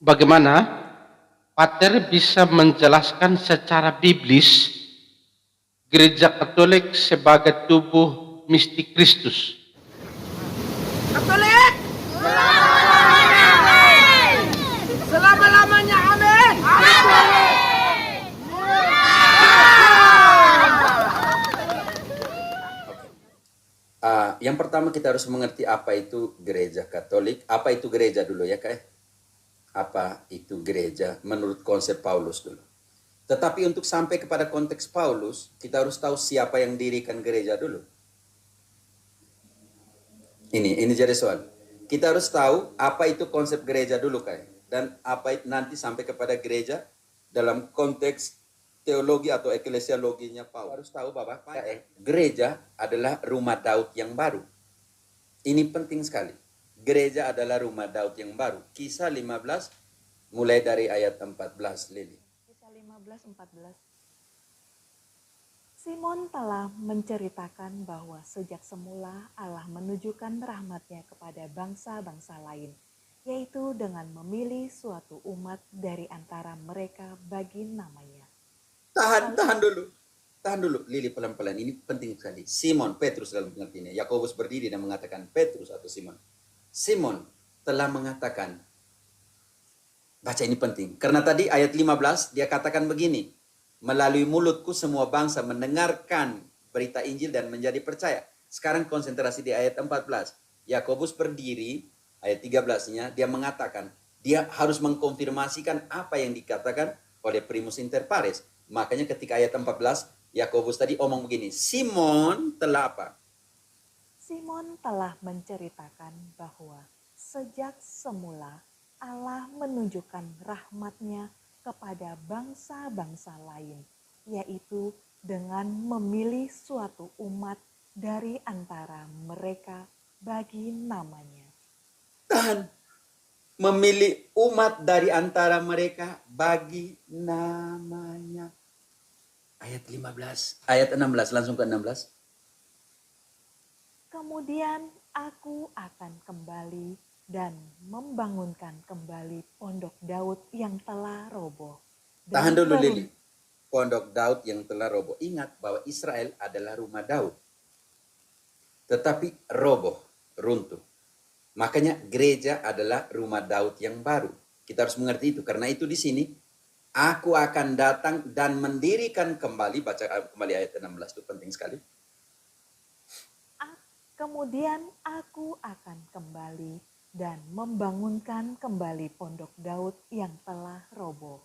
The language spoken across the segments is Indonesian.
bagaimana Pater bisa menjelaskan secara biblis Gereja Katolik sebagai tubuh mistik Kristus. Katolik! Selama-lamanya amin! Yang pertama kita harus mengerti apa itu gereja Katolik. Apa itu gereja dulu ya Kak? Apa itu gereja menurut konsep Paulus dulu. Tetapi untuk sampai kepada konteks Paulus, kita harus tahu siapa yang dirikan gereja dulu. Ini jadi soal. Kita harus tahu apa itu konsep gereja dulu Kak. Dan apa nanti sampai kepada gereja dalam konteks teologi atau eklesiologinya Paulus. Harus tahu Bapak, gereja adalah rumah Daud yang baru. Ini penting sekali. Gereja adalah rumah Daud yang baru. Kisah 15 mulai dari ayat 14, Lili. Kisah 15:14. Simon telah menceritakan bahwa sejak semula Allah menunjukkan rahmat-Nya kepada bangsa-bangsa lain, yaitu dengan memilih suatu umat dari antara mereka bagi namanya. Tahan dulu, Lili, pelan-pelan. Ini penting sekali. Simon, Petrus dalam pengertiannya. Yakobus berdiri dan mengatakan Petrus atau Simon. Simon telah mengatakan, baca ini penting. Karena tadi ayat 15 dia katakan begini, melalui mulutku semua bangsa mendengarkan berita Injil dan menjadi percaya. Sekarang konsentrasi di ayat 14. Yakobus berdiri, ayat 13-nya, dia mengatakan, dia harus mengkonfirmasikan apa yang dikatakan oleh primus inter pares. Makanya ketika ayat 14, Yakobus tadi omong begini, Simon telah apa? Simon telah menceritakan bahwa sejak semula Allah menunjukkan rahmat-Nya kepada bangsa-bangsa lain, yaitu dengan memilih suatu umat dari antara mereka bagi namanya. Tahan. Memilih umat dari antara mereka bagi namanya. Ayat 15, ayat 16, langsung ke 16. Kemudian aku akan kembali dan membangunkan kembali pondok Daud yang telah roboh. Tahan dulu Lili. Pondok Daud yang telah roboh. Ingat bahwa Israel adalah rumah Daud. Tetapi roboh, runtuh. Makanya gereja adalah rumah Daud yang baru. Kita harus mengerti itu. Karena itu di sini, aku akan datang dan mendirikan kembali. Baca kembali ayat 16 itu penting sekali. Kemudian aku akan kembali dan membangunkan kembali pondok Daud yang telah roboh.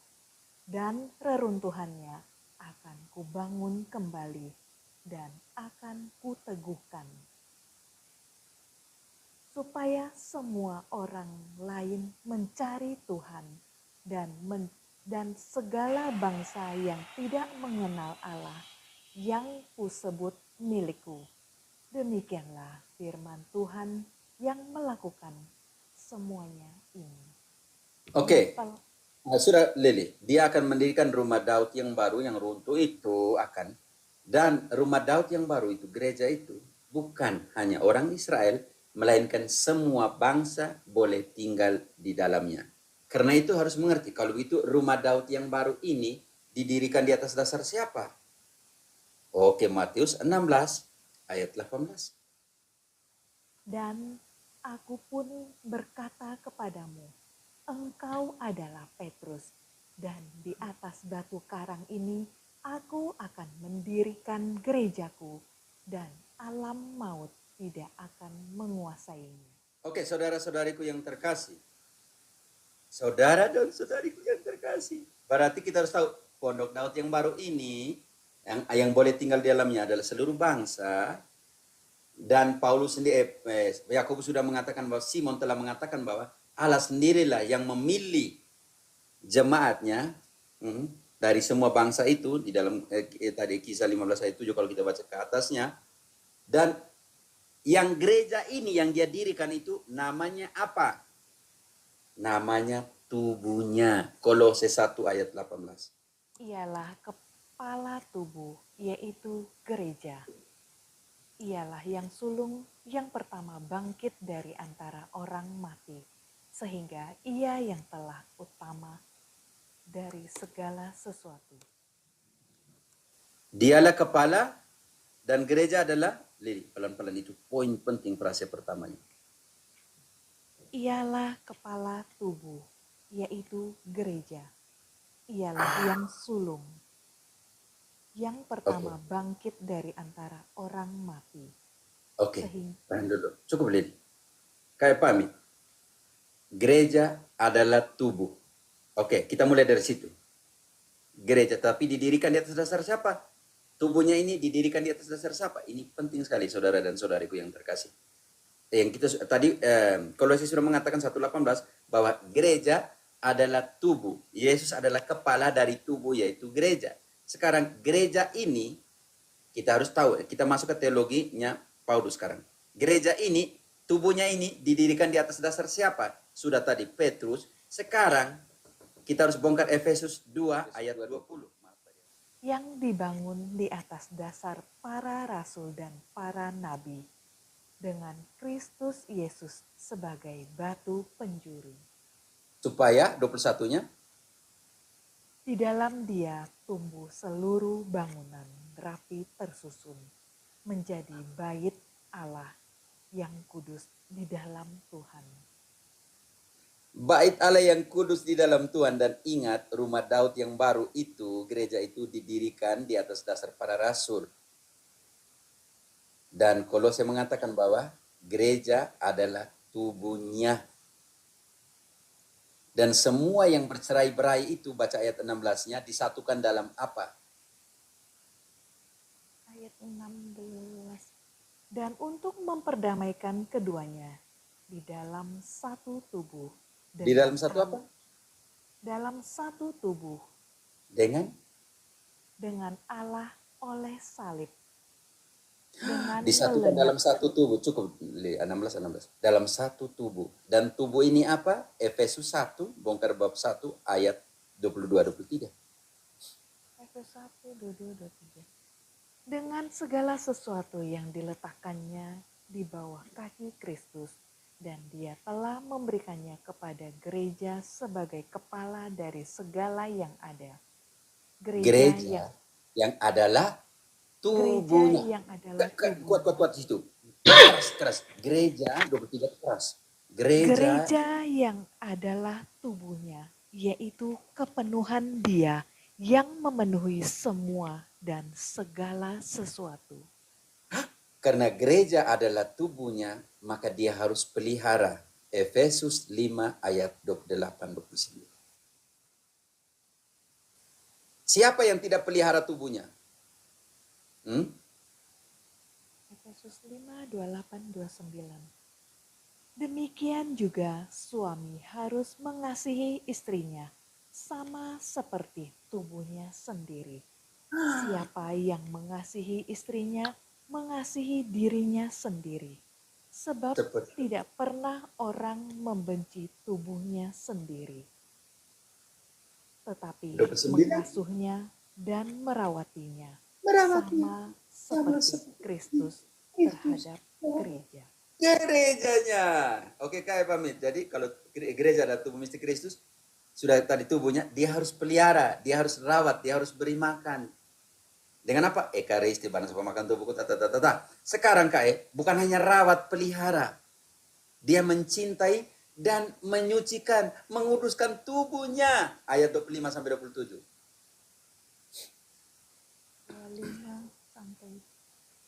Dan reruntuhannya akan kubangun kembali dan akan kuteguhkan. Supaya semua orang lain mencari Tuhan dan segala bangsa yang tidak mengenal Allah yang kusebut milikku. Demikianlah firman Tuhan yang melakukan semuanya ini. Oke. Sudah Lili, dia akan mendirikan rumah Daud yang baru yang runtuh itu akan. Dan rumah Daud yang baru itu, gereja itu, bukan hanya orang Israel, melainkan semua bangsa boleh tinggal di dalamnya. Karena itu harus mengerti, kalau itu rumah Daud yang baru ini didirikan di atas dasar siapa? Oke, Matius 16 ayat 18. Dan aku pun berkata kepadamu, engkau adalah Petrus, dan di atas batu karang ini aku akan mendirikan gerejaku, dan alam maut tidak akan menguasainya. Oke, saudara-saudariku yang terkasih. Saudara dan saudariku yang terkasih. Berarti kita harus tahu, pondok Daud yang baru ini, yang boleh tinggal di dalamnya adalah seluruh bangsa. Dan Paulus sendiri, Yakobus sudah mengatakan bahwa Simon telah mengatakan bahwa Allah sendirilah yang memilih jemaatnya dari semua bangsa itu di dalam tadi kisah 15 ayat 7 kalau kita baca ke atasnya. Dan yang gereja ini yang dia dirikan itu namanya apa? Namanya tubuhnya. Kolose 1 ayat 18. Ialah kepala tubuh, yaitu gereja. Ialah yang sulung yang pertama bangkit dari antara orang mati, sehingga ia yang telah utama dari segala sesuatu. Dialah kepala dan gereja adalah, Lili, pelan-pelan itu poin penting frase pertamanya. Ialah kepala tubuh, yaitu gereja. Ialah yang sulung, yang pertama bangkit dari antara orang mati. Oke, Sehingga tahan dulu. Cukup, Lili. Kayak pahami. Gereja adalah tubuh. Oke, kita mulai dari situ. Gereja, tapi didirikan di atas dasar siapa? Tubuhnya ini didirikan di atas dasar siapa? Ini penting sekali, saudara dan saudariku yang terkasih. Yang kita tadi, kalau saya sudah mengatakan 1:18 bahwa gereja adalah tubuh. Yesus adalah kepala dari tubuh, yaitu gereja. Sekarang gereja ini, kita harus tahu, kita masuk ke teologinya Paulus sekarang. Gereja ini, tubuhnya ini didirikan di atas dasar siapa? Sudah tadi Petrus. Sekarang kita harus bongkar Efesus 2 ayat 20. yang dibangun di atas dasar para rasul dan para nabi, dengan Kristus Yesus sebagai batu penjuru. Supaya 21-nya, Di dalam Dia tumbuh seluruh bangunan rapi tersusun, menjadi bait Allah yang kudus di dalam Tuhan. bait Allah yang kudus di dalam Tuhan. Dan ingat, rumah Daud yang baru itu, gereja itu didirikan di atas dasar para rasul. Dan Kolose mengatakan bahwa gereja adalah tubuhnya. Dan semua yang bercerai-berai itu, baca ayat 16-nya, disatukan dalam apa? Ayat 16. Dan untuk memperdamaikan keduanya di dalam satu tubuh. Di dalam satu apa? Dalam satu tubuh Dengan Allah oleh salib. Dengan disatukan dalam satu tubuh. Cukup 16. Dalam satu tubuh. Dan tubuh ini apa? Efesus 1, bongkar bab 1 ayat 22-23. Efesus 1, 22, 23. Dengan segala sesuatu yang diletakkannya di bawah kaki Kristus, dan Dia telah memberikannya kepada gereja sebagai kepala dari segala yang ada. Gereja yang adalah tubuhnya. Gereja yang adalah tubuhnya. Kuat situ. Keras. Gereja 23 keras. Gereja yang adalah tubuhnya, yaitu kepenuhan Dia yang memenuhi semua dan segala sesuatu. Karena gereja adalah tubuhnya, maka dia harus pelihara. Efesus 5 ayat 28-29. Siapa yang tidak pelihara tubuhnya? Efesus 5, 28, 29. Demikian juga suami harus mengasihi istrinya, sama seperti tubuhnya sendiri. Siapa yang mengasihi istrinya, mengasihi dirinya sendiri. Sebab tidak pernah orang membenci tubuhnya sendiri, tetapi mengasuhnya dan merawatinya, sama seperti Kristus terhadap gereja. Gerejanya. Oke, kayak pamit. Jadi kalau gereja adalah tubuh mistik Kristus, sudah tadi tubuhnya, dia harus pelihara, dia harus rawat, dia harus beri makan. Dengan apa? Ekaristi, barang supaya makan tubuhku, Sekarang bukan hanya rawat, pelihara. Dia mencintai dan menyucikan, menguduskan tubuhnya. Ayat 25-27. 25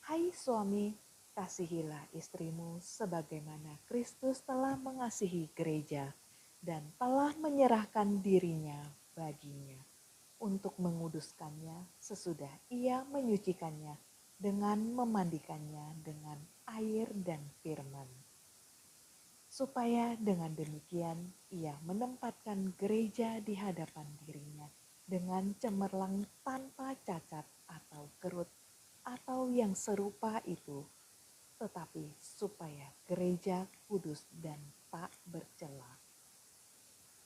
Hai suami, kasihilah istrimu sebagaimana Kristus telah mengasihi gereja dan telah menyerahkan dirinya baginya untuk menguduskannya sesudah ia menyucikannya dengan memandikannya dengan air dan firman. Supaya dengan demikian ia menempatkan gereja di hadapan dirinya dengan cemerlang tanpa cacat atau kerut atau yang serupa itu, tetapi supaya gereja kudus dan tak bercela.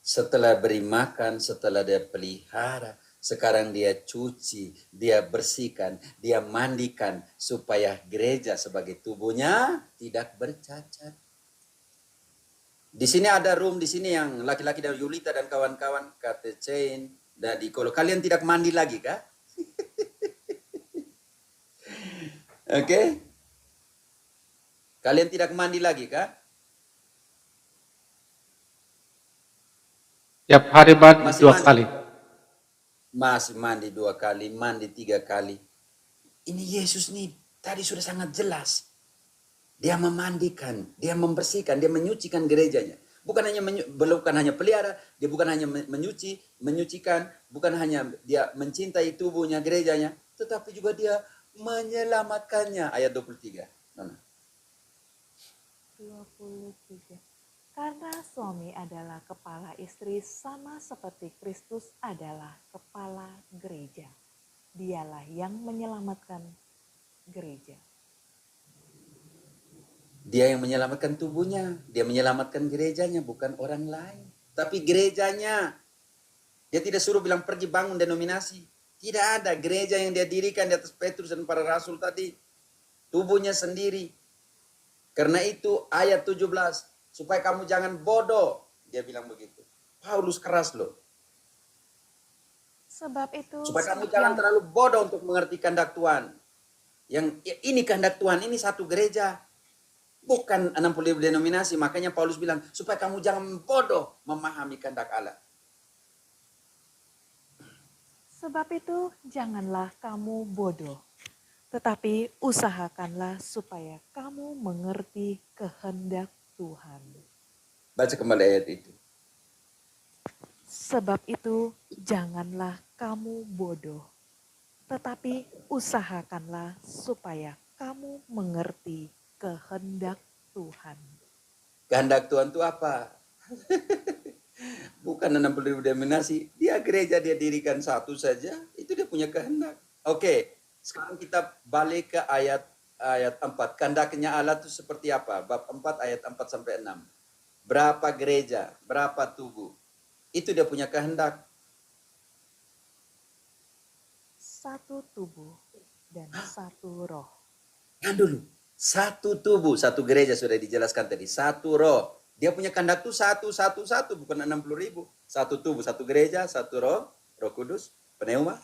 Setelah beri makan, setelah dia pelihara, sekarang dia cuci, dia bersihkan, dia mandikan supaya gereja sebagai tubuhnya tidak bercacat. Di sini ada room di sini yang laki-laki dari Yulita dan kawan-kawan kata chain. Jadi kalau kalian tidak mandi lagi kah? Oke? Kalian tidak mandi lagi kah? Tiap hari mandi Masih 2 mandi? kali. Masih mandi 2 kali, mandi 3 kali. Ini Yesus nih tadi sudah sangat jelas. Dia memandikan, dia membersihkan, dia menyucikan gerejanya. Bukan hanya pelihara, dia bukan hanya menyucikan, bukan hanya dia mencintai tubuhnya, gerejanya, tetapi juga dia menyelamatkannya. Ayat 23. Nona. 23. Karena suami adalah kepala istri sama seperti Kristus adalah kepala gereja. Dialah yang menyelamatkan gereja. Dia yang menyelamatkan tubuhnya, dia menyelamatkan gerejanya, bukan orang lain. Tapi gerejanya, dia tidak suruh bilang pergi bangun denominasi. Tidak ada gereja yang dia dirikan di atas Petrus dan para rasul tadi. Tubuhnya sendiri. Karena itu ayat 17, supaya kamu jangan bodoh. Dia bilang begitu. Paulus keras loh. Sebab itu Supaya kamu jangan terlalu bodoh untuk mengerti kehendak Tuhan. Yang ini kehendak Tuhan, ini satu gereja. Bukan 60.000 denominasi. Makanya Paulus bilang, supaya kamu jangan bodoh memahami kehendak Allah. Sebab itu janganlah kamu bodoh, tetapi usahakanlah supaya kamu mengerti kehendak Tuhan. Baca kembali ayat itu. Sebab itu janganlah kamu bodoh, tetapi usahakanlah supaya kamu mengerti kehendak Tuhan. Kehendak Tuhan itu apa? Bukan 60.000 denominasi. Dia gereja dia dirikan satu saja. Itu dia punya kehendak. Oke. Sekarang kita balik ke ayat 4. Kehendaknya Allah itu seperti apa? Bab 4 ayat 4 sampai 6. Berapa gereja? Berapa tubuh? Itu dia punya kehendak. Satu tubuh dan satu roh. Kan dulu. Satu tubuh, satu gereja sudah dijelaskan tadi. Satu roh. Dia punya kehendak itu satu, bukan 60.000. Satu tubuh, satu gereja, satu roh, Roh Kudus, pneuma.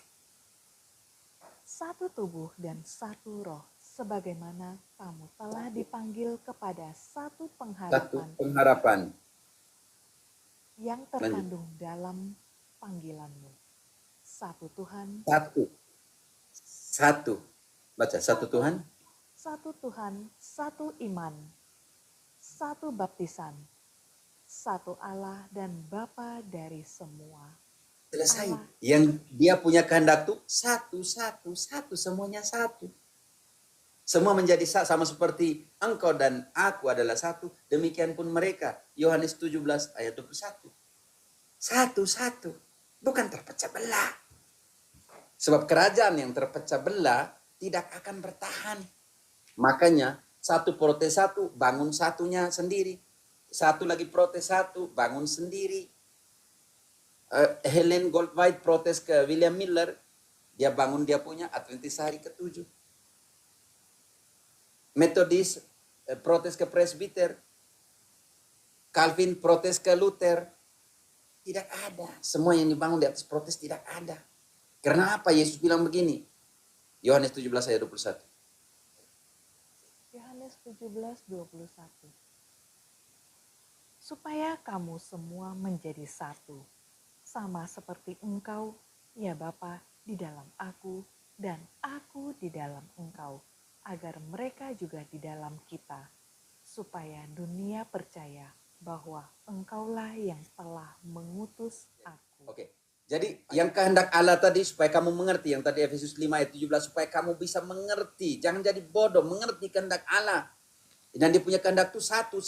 Satu tubuh dan satu roh, sebagaimana kamu telah dipanggil kepada satu Satu pengharapan pengharapan. yang terkandung dalam panggilanmu. Satu Tuhan, Satu. Baca, satu Tuhan. satu Tuhan, satu iman, satu baptisan, satu Allah dan Bapa dari semua. Selesai. Allah. Yang dia punya kehendak tuh satu, semuanya satu. Semua menjadi sama seperti engkau dan aku adalah satu. Demikian pun mereka. Yohanes 17 ayat 21. Satu. Bukan terpecah belah. Sebab kerajaan yang terpecah belah tidak akan bertahan. Makanya satu protes satu, bangun satunya sendiri. Satu lagi protes satu, bangun sendiri. Helen Goldwhite protes ke William Miller, dia bangun dia punya Adventist hari ke-7. Methodist protes ke Presbyter, Calvin protes ke Luther. Tidak ada. Semua yang dibangun di atas protes tidak ada. Karena apa? Yesus bilang begini. Yohanes 17 ayat 21. Yohanes 17:21. Supaya kamu semua menjadi satu, sama seperti engkau, ya Bapa, di dalam aku, dan aku di dalam engkau, agar mereka juga di dalam kita, supaya dunia percaya bahwa engkaulah yang telah mengutus aku. Oke. Jadi yang kehendak Allah tadi supaya kamu mengerti. Yang tadi Efesus 5 ayat 17. Supaya kamu bisa mengerti. Jangan jadi bodoh. Mengerti kehendak Allah. Dan dia punya kehendak itu satu.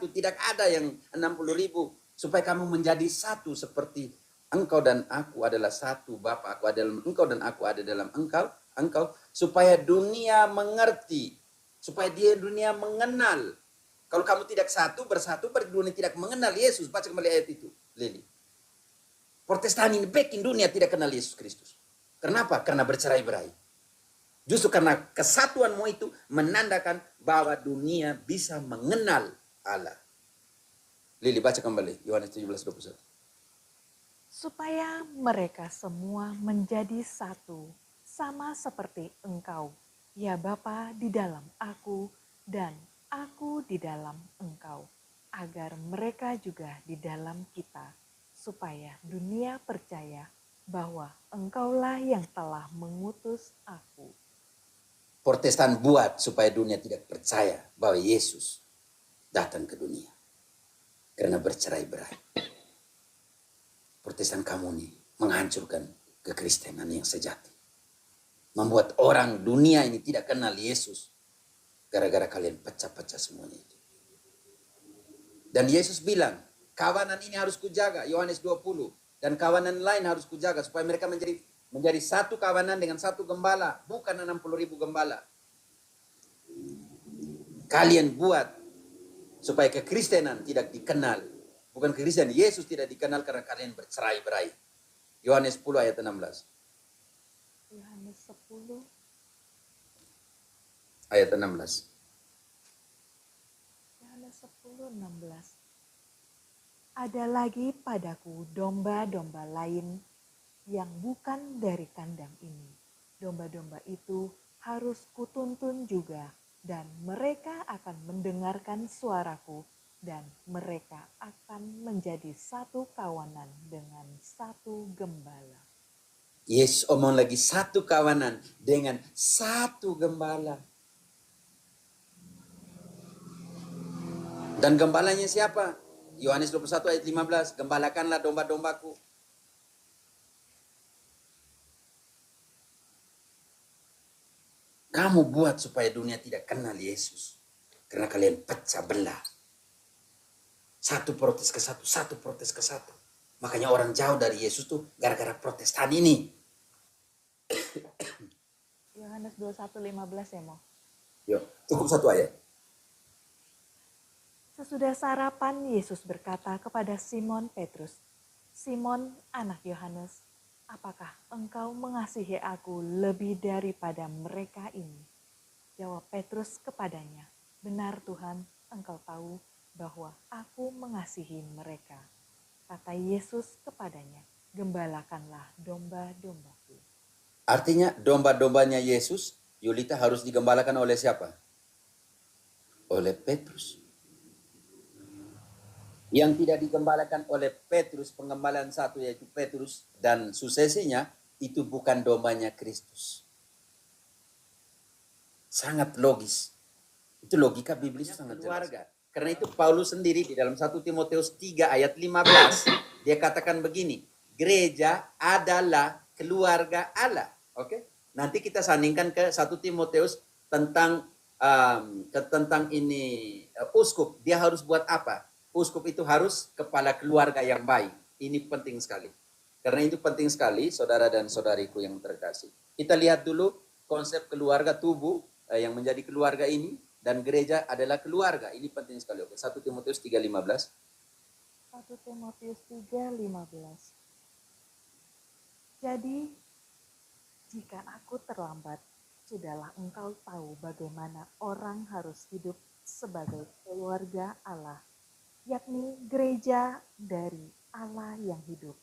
Tidak ada yang 60.000. Supaya kamu menjadi satu seperti engkau dan aku adalah satu. Bapa aku ada dalam engkau dan aku ada dalam engkau. Supaya dunia mengerti. Supaya dunia mengenal. Kalau kamu tidak bersatu, dunia tidak mengenal Yesus. Baca kembali ayat itu, Lili. Protestan ini bikin dunia tidak kenal Yesus Kristus. Kenapa? Karena bercerai-berai. Justru karena kesatuanmu itu menandakan bahwa dunia bisa mengenal Allah. Lili baca kembali Yohanes 17:21. Supaya mereka semua menjadi satu, sama seperti Engkau, ya Bapa, di dalam aku dan aku di dalam Engkau, agar mereka juga di dalam kita, supaya dunia percaya bahwa Engkaulah yang telah mengutus aku. Protestan buat supaya dunia tidak percaya bahwa Yesus datang ke dunia karena bercerai-berai. Protestan kamu nih menghancurkan kekristenan yang sejati. Membuat orang dunia ini tidak kenal Yesus gara-gara kalian pecah-pecah semuanya itu. Dan Yesus bilang, kawanan ini harus kujaga, Yohanes 20. Dan kawanan lain harus kujaga supaya mereka menjadi satu kawanan dengan satu gembala, bukan 60.000 gembala. Kalian buat supaya kekristenan tidak dikenal. Bukan kekristenan, Yesus tidak dikenal karena kalian bercerai-berai. Yohanes 10 ayat 16. Yohanes 10 Ayat 16. Yohanes 10:16. Ada lagi padaku domba-domba lain yang bukan dari kandang ini. Domba-domba itu harus kutuntun juga, dan mereka akan mendengarkan suaraku, dan mereka akan menjadi satu kawanan dengan satu gembala. Yesus omong lagi satu kawanan dengan satu gembala. Dan gembalanya siapa? Yohanes 21 ayat 15. Gembalakanlah domba-dombaku. Kamu buat supaya dunia tidak kenal Yesus. Karena kalian pecah belah. Satu protes ke satu, satu protes ke satu. Makanya orang jauh dari Yesus tuh gara-gara protestan ini. Yohanes 21:15 ya, Mo. Yuk, cukup satu ayat. Sesudah sarapan, Yesus berkata kepada Simon Petrus, "Simon, anak Yohanes, apakah engkau mengasihi aku lebih daripada mereka ini?" Jawab Petrus kepadanya, "Benar Tuhan, engkau tahu bahwa aku mengasihi mereka." Kata Yesus kepadanya, "Gembalakanlah domba-dombaku." Artinya domba-dombanya Yesus, Yulita harus digembalakan oleh siapa? Oleh Petrus. Yang tidak digembalakan oleh Petrus, pengembalaan satu yaitu Petrus dan suksesinya, itu bukan dombanya Kristus. Sangat logis. Itu logika biblis sangat jelas. Karena itu Paulus sendiri di dalam 1 Timotius 3 ayat 15, dia katakan begini, gereja adalah keluarga Allah. Oke? Nanti kita sandingkan ke 1 Timotius tentang ini uskup. Dia harus buat apa? Uskup itu harus kepala keluarga yang baik. Ini penting sekali. Karena itu penting sekali, saudara dan saudariku yang terkasih. Kita lihat dulu konsep keluarga tubuh yang menjadi keluarga ini, dan gereja adalah keluarga. Ini penting sekali. Oke, 1 Timotius 3:15. 1 Timotius 3:15. Jadi, jika aku terlambat, sudahlah engkau tahu bagaimana orang harus hidup sebagai keluarga Allah, yakni gereja dari Allah yang hidup,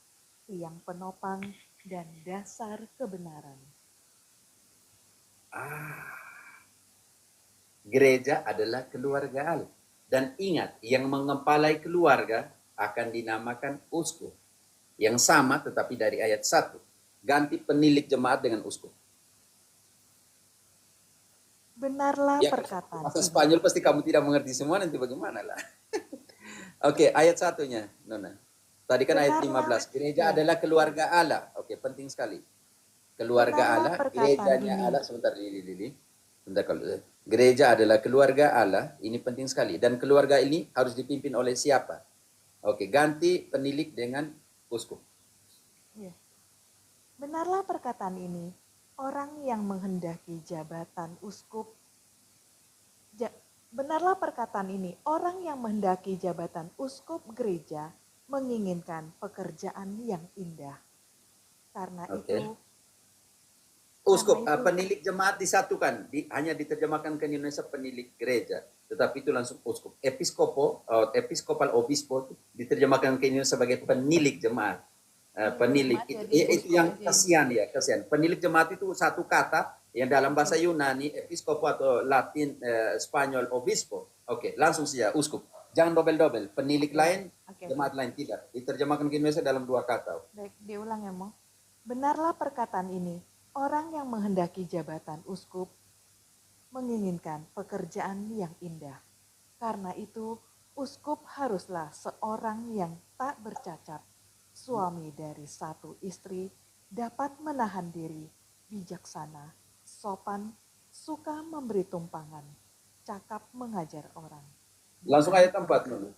yang penopang dan dasar kebenaran. Gereja adalah keluarga Allah. Dan ingat, yang mengepalai keluarga akan dinamakan uskup. Yang sama tetapi dari ayat 1. Ganti penilik jemaat dengan uskup. Benarlah Ya, perkataan bahasa ini. Spanyol pasti kamu tidak mengerti semua, nanti bagaimana lah. Oke, ayat 1-nya, Nona. Tadi kan ayat 15. Gereja adalah keluarga Allah. Oke, penting sekali. Keluarga Benarlah Allah, perkataan gerejanya ini. Allah. Sebentar, Lili. Sebentar, kalau gereja adalah keluarga Allah, ini penting sekali. Dan keluarga ini harus dipimpin oleh siapa? Oke, ganti penilik dengan uskup. Ya. Benarlah perkataan ini, orang yang menghendaki jabatan uskup. Benarlah perkataan ini, orang yang menghendaki jabatan uskup gereja menginginkan pekerjaan yang indah. Karena itu, Uskup, Karena itu- penilik jemaat disatukan. Hanya diterjemahkan ke Indonesia penilik gereja. tetapi itu langsung uskup. Episkopal obispo diterjemahkan ke Indonesia sebagai penilik jemaat. Penilik Jemaat itu, jadi itu uskup yang aja. kasihan ya, kasihan. Penilik jemaat itu satu kata yang dalam bahasa Yunani episkopo atau Latin Spanyol obispo. Oke, langsung saja uskup. Jangan dobel-dobel. Penilik lain, Oke, jemaat lain tidak. Diterjemahkan ke Indonesia dalam dua kata. baik, diulang ya, Mo. Benarlah perkataan ini, orang yang menghendaki jabatan uskup menginginkan pekerjaan yang indah. Karena itu, uskup haruslah seorang yang tak bercacat, suami dari satu istri, dapat menahan diri, bijaksana, sopan, suka memberi tumpangan, cakap mengajar orang. Langsung ayat 4 dulu.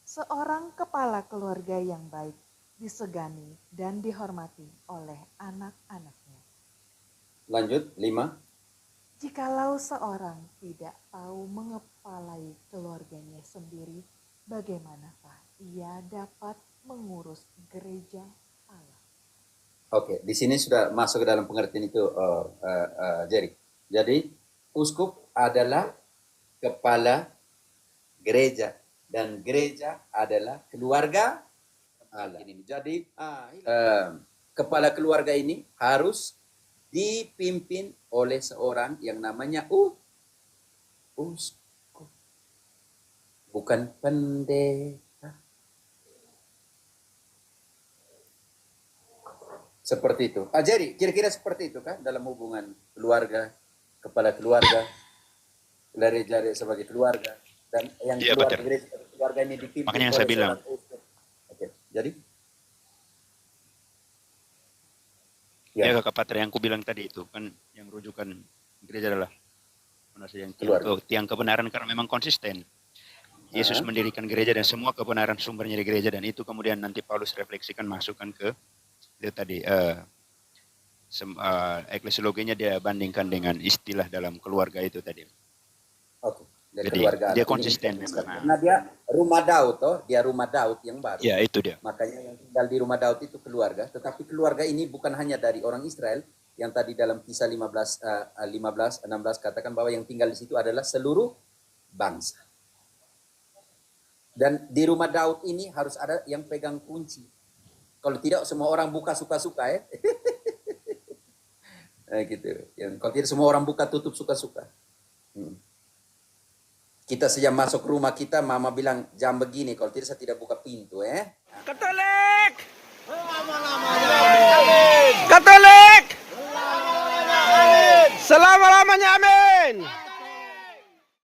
Seorang kepala keluarga yang baik disegani dan dihormati oleh anak-anaknya. Lanjut, 5. Jikalau seorang tidak tahu mengepalai keluarganya sendiri, bagaimanakah ia dapat mengurus gereja Allah? Oke, di sini sudah masuk ke dalam pengertian itu, Jerry. Jadi, uskup adalah kepala gereja dan gereja adalah keluarga Allah. Jadi, kepala keluarga ini harus dipimpin oleh seorang yang namanya uskup, bukan pendeta. Seperti itu. Jadi kira-kira seperti itu kan dalam hubungan keluarga, kepala keluarga, gereja sebagai keluarga, dan yang Iya, keluarga Pater. gereja sebagai keluarga ini dipimpin Makanya yang oleh saya bilang. seorang uskup. Oke, jadi Ya, ya, Kakak Pater, yang ku bilang tadi itu kan yang rujukan gereja adalah yang Keluarga. tiang kebenaran karena memang konsisten. Yesus mendirikan gereja dan semua kebenaran sumbernya di gereja, dan itu kemudian nanti Paulus refleksikan masukkan ke itu tadi eklesiologinya dia bandingkan dengan istilah dalam keluarga itu tadi. oke. Dari Jadi keluarga dia Allah. konsisten Ini memang. karena dia rumah Daud dia rumah Daud yang baru. Ya, itu dia. Makanya yang tinggal di rumah Daud itu keluarga, tetapi keluarga ini bukan hanya dari orang Israel, yang tadi dalam Kisah 16 katakan bahwa yang tinggal di situ adalah seluruh bangsa. Dan di rumah Daud ini harus ada yang pegang kunci. Kalau tidak semua orang buka suka-suka ya. Gitu. Kalau tidak semua orang buka tutup suka-suka. Kita sejak masuk rumah kita, mama bilang jam begini, kalau tidak saya tidak buka pintu Katolik! Katolik! Selama-lamanya amin!